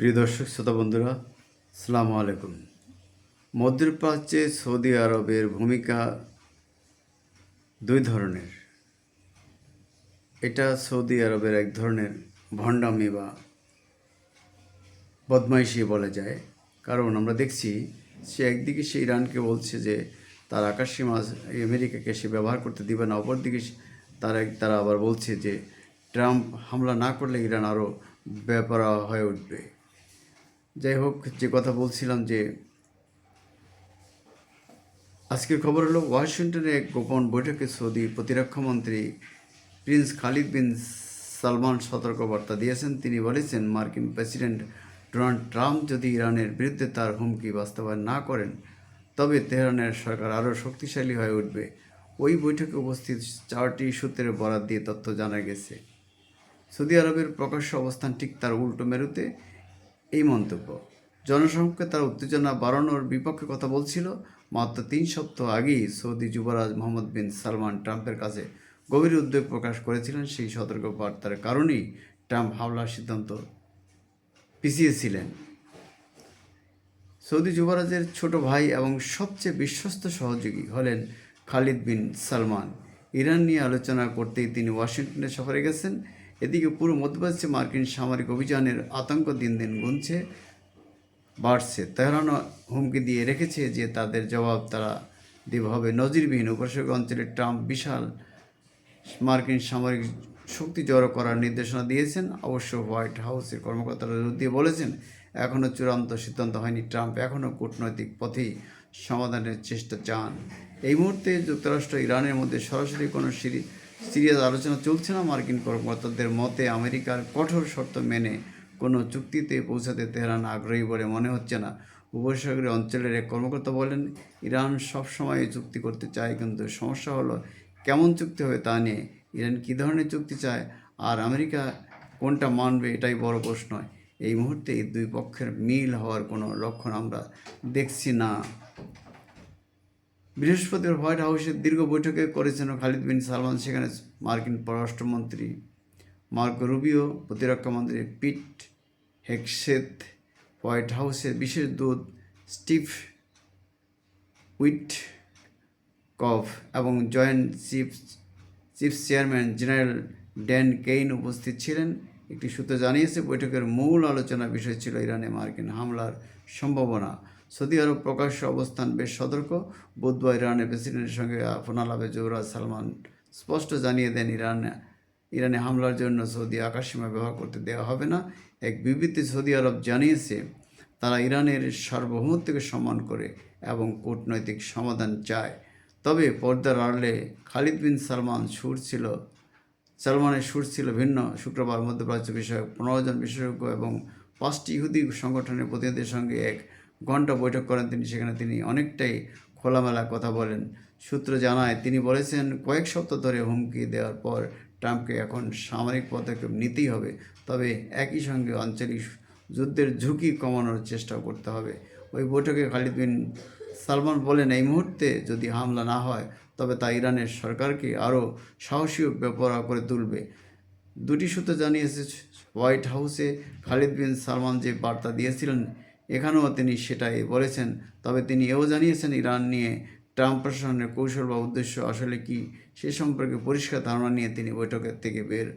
প্রিয় দর্শক শ্রোতা বন্ধুরা, আসসালামু আলাইকুম। মধ্যপ্রাচ্যে সৌদি আরবের ভূমিকা দুই ধরনের। এটা সৌদি আরবের এক ধরনের ভণ্ডামি বা বদমাইশি বলা যায়। কারণ আমরা দেখছি সে একদিকে সে ইরানকে বলছে যে তার আকাশসীমা আমেরিকাকে সে ব্যবহার করতে দিবে না, অপরদিকে তারা আবার বলছে যে ট্রাম্প হামলা না করলে ইরান আরও বেপরোয়া হয়ে উঠবে। যাই হোক, যে কথা বলছিলাম যে আজকের খবর হলো ওয়াশিংটনে এক গোপন বৈঠকে সৌদি প্রতিরক্ষামন্ত্রী প্রিন্স খালিদ বিন সালমান সতর্কবার্তা দিয়েছেন। তিনি বলেছেন, মার্কিন প্রেসিডেন্ট ডোনাল্ড ট্রাম্প যদি ইরানের বিরুদ্ধে তার হুমকি বাস্তবায়ন না করেন তবে তেহরানের সরকার আরও শক্তিশালী হয়ে উঠবে। ওই বৈঠকে উপস্থিত 4টি সূত্রের বরাত দিয়ে তথ্য জানা গেছে। সৌদি আরবের প্রকাশ্য অবস্থান ঠিক তার উল্টো মেরুতে এই মন্তব্য জনসম্মুখে তার উত্তেজনা বাড়ানোর বিপক্ষে কথা বলছিল। মাত্র 3 সপ্তাহ আগেই সৌদি যুবরাজ মোহাম্মদ বিন সালমান ট্রাম্পের কাছে গভীর উদ্বেগ প্রকাশ করেছিলেন। সেই সতর্ক বার্তার কারণেই ট্রাম্প হামলার সিদ্ধান্ত পিছিয়েছিলেন। সৌদি যুবরাজের ছোট ভাই এবং সবচেয়ে বিশ্বস্ত সহযোগী হলেন খালিদ বিন সালমান। ইরান নিয়ে আলোচনা করতেই তিনি ওয়াশিংটনে সফরে গেছেন। এদিকে পুরো মধ্যপ্রাচ্যে মার্কিন সামরিক অভিযানের আতঙ্ক দিন দিন বাড়ছে। তেহরানও হুমকি দিয়ে রেখেছে যে তাদের জবাব তারা দেবে হবে নজিরবিহীন। উপসাগরীয় অঞ্চলে ট্রাম্প বিশাল মার্কিন সামরিক শক্তি জড়ো করার নির্দেশনা দিয়েছেন। অবশ্য হোয়াইট হাউসের কর্মকর্তারা জোর দিয়ে বলেছেন, এখনও চূড়ান্ত সিদ্ধান্ত হয়নি। ট্রাম্প এখনও কূটনৈতিক পথেই সমাধানের চেষ্টা চান। এই মুহূর্তে যুক্তরাষ্ট্র ইরানের মধ্যে সরাসরি কোনো সিরিয়াস আলোচনা চলছে না। মার্কিন কর্মকর্তাদের মতে আমেরিকার কঠোর শর্ত মেনে কোনো চুক্তিতে পৌঁছাতে তেহরান আগ্রহী বলে মনে হচ্ছে না। উপসাগরীয় অঞ্চলের এক কর্মকর্তা বলেন, ইরান সবসময় চুক্তি করতে চায়, কিন্তু সমস্যা হলো কেমন চুক্তি হবে তা নিয়ে। ইরান কী ধরনের চুক্তি চায় আর আমেরিকা কোনটা মানবে, এটাই বড় প্রশ্ন। এই মুহূর্তে এই দুই পক্ষের মিল হওয়ার কোনো লক্ষণ আমরা দেখছি না। বৃহস্পতিবার হোয়াইট হাউসের দীর্ঘ বৈঠকে করেছেন খালিদ বিন সালমান। সেখানে মার্কিন পররাষ্ট্রমন্ত্রী মার্কো রুবিও, প্রতিরক্ষামন্ত্রী পিট হেগসেথ, হোয়াইট হাউসের বিশেষ দূত স্টিভ উইটকফ এবং joint chief chairman general Dan Kane উপস্থিত ছিলেন। একটি সূত্র জানিয়েছে, বৈঠকের মূল আলোচনার বিষয় ছিল ইরানে মার্কিন হামলার সম্ভাবনা। সৌদি আরব প্রকাশ্য অবস্থান বেশ সতর্ক। বুধবার ইরানের প্রেসিডেন্টের সঙ্গে ফোনালাপে যুবরাজ সালমান স্পষ্ট জানিয়ে দেন, ইরানে হামলার জন্য সৌদি আকাশসীমা ব্যবহার করতে দেওয়া হবে না। এক বিবৃতি সৌদি আরব জানিয়েছে, তারা ইরানের সার্বভৌমত্বকে সম্মান করে এবং কূটনৈতিক সমাধান চায়। তবে পর্দার আড়ালে খালিদ বিন সালমানের সুর ছিল ভিন্ন। শুক্রবার মধ্যপ্রাচ্য বিষয়ক 15 জন বিশেষজ্ঞ এবং 5টি ইহুদি সংগঠনের প্রতিনিধিদের সঙ্গে 1 ঘণ্টা বৈঠক করেন তিনি। সেখানে তিনি অনেকটাই খোলামেলা কথা বলেন। সূত্র জানায়, তিনি বলেছেন, কয়েক সপ্তাহ ধরে হুমকি দেওয়ার পর ট্রাম্পকে এখন সামরিক পদক্ষেপ নিতেই হবে, তবে একই সঙ্গে আঞ্চলিক যুদ্ধের ঝুঁকি কমানোর চেষ্টাও করতে হবে। ওই বৈঠকে খালিদ বিন সালমান বলেন, এই মুহূর্তে যদি হামলা না হয় তবে তা ইরানের সরকারকে আরও সাহসী ও বেপরোয়া করে তুলবে। দুটি সূত্র জানিয়েছে, হোয়াইট হাউসে খালিদ বিন সালমান যে বার্তা দিয়েছিলেন এখানেও তিনি সেটাই বলেছেন। তবে তিনি এও জানিয়েছেন, ইরান নিয়ে ট্রাম্প প্রশাসনের কৌশল বা উদ্দেশ্য আসলে কি সে সম্পর্কে পরিষ্কার ধারণা নিয়ে তিনি বৈঠকের থেকে বের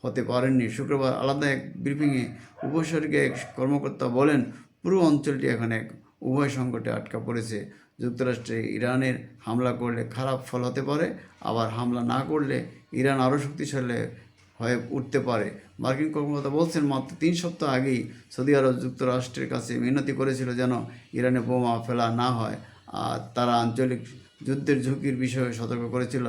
হতে পারেননি। শুক্রবার আলাদা এক ব্রিফিংয়ে উপসাগরীয় এক কর্মকর্তা বলেন, পুরো অঞ্চলটি এখন এক উভয় সংকটে আটকা পড়েছে। যুক্তরাষ্ট্রে ইরানের হামলা করলে খারাপ ফল হতে পারে, আবার হামলা না করলে ইরান আরও শক্তিশালী হয়ে উঠতে পারে। মার্কিন কর্মকর্তা বলছেন, মাত্র 3 সপ্তাহ আগেই সৌদি আরব যুক্তরাষ্ট্রের কাছে মিনতি করেছিল যেন ইরানে বোমা ফেলা না হয়, আর তারা আঞ্চলিক যুদ্ধের ঝুঁকির বিষয়ে সতর্ক করেছিল।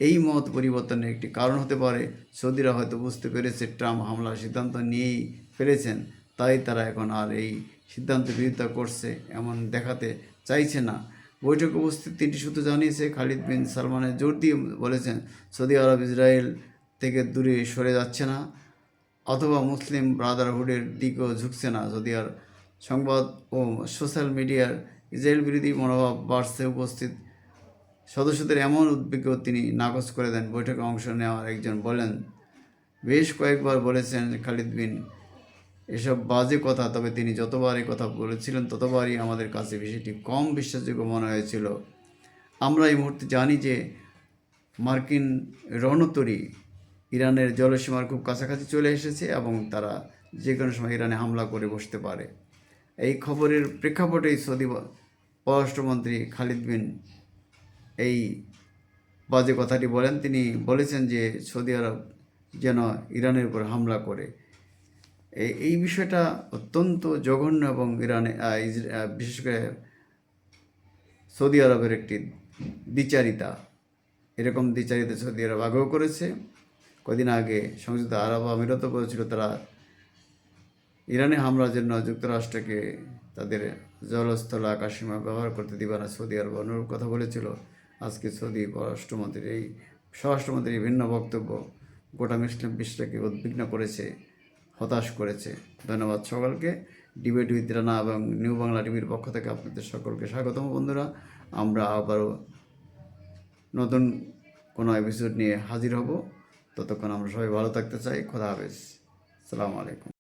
এই মত পরিবর্তনের একটি কারণ হতে পারে, সৌদিরা হয়তো বুঝতে পেরেছে ট্রাম্প হামলার সিদ্ধান্ত নিয়েই ফেলেছেন, তাই তারা এখন আর এই সিদ্ধান্তের বিরোধিতা করছে এমন দেখাতে চাইছে না। বৈঠকে উপস্থিত 3টি সূত্র জানিয়েছে, খালিদ বিন সালমানের জোর দিয়ে বলেছেন, সৌদি আরব ইসরায়েল থেকে দূরে সরে যাচ্ছে না অথবা মুসলিম ব্রাদারহুডের দিকেও ঝুঁকছে না। সৌদি আরব সংবাদ ও সোশ্যাল মিডিয়ার ইসরায়েল বিরোধী মনোভাব বাড়ছে। উপস্থিত সদস্যদের এমন উদ্বেগও তিনি নাকচ করে দেন। বৈঠকে অংশ নেওয়ার একজন বলেন, বেশ কয়েকবার বলেছেন খালিদ বিন এসব বাজে কথা। তবে তিনি যতবারই কথা বলেছিলেন ততবারই আমাদের কাছে বিষয়টি কম বিশ্বাসযোগ্য মনে হয়েছিল। আমরা এই মুহূর্তে জানি যে মার্কিন রণতরী ইরানের জলসীমার খুব কাছাকাছি চলে এসেছে এবং তারা যে কোনো সময় ইরানে হামলা করে বসতে পারে। এই খবরের প্রেক্ষাপটেই সৌদি পররাষ্ট্রমন্ত্রী খালিদ বিন এই বাজে কথাটি বলেন। তিনি বলেছেন যে সৌদি আরব যেন ইরানের উপর হামলা করে। এই বিষয়টা অত্যন্ত জঘন্য এবং বিশেষ করে সৌদি আরবের একটি দ্বিচারিতা। এরকম দ্বিচারিতা সৌদি আরব আগেও করেছে। কদিন আগে সংযুক্ত আরব আমিরাতও বলেছিল তারা ইরানে হামলার জন্য যুক্তরাষ্ট্রকে তাদের জলস্থল আকাশসীমা ব্যবহার করতে দিবে না। সৌদি আরব অনুরূপ কথা বলেছিল। আজকে সৌদি স্বরাষ্ট্রমন্ত্রীর ভিন্ন বক্তব্য গোটা মুসলিম বিশ্বকে উদ্বিগ্ন করেছে, হতাশ করেছে। ধন্যবাদ সকলকে। ডিবেট উইথ রানা এবং নিউ বাংলা টিভির পক্ষ থেকে আপনাদের সকলকে স্বাগতম বন্ধুরা। আমরা আবারও নতুন কোনো এপিসোড নিয়ে হাজির হব। ততক্ষণ আমরা সবাই ভালো থাকতে চাই। খোদা হাফেজ। আসসালামু আলাইকুম।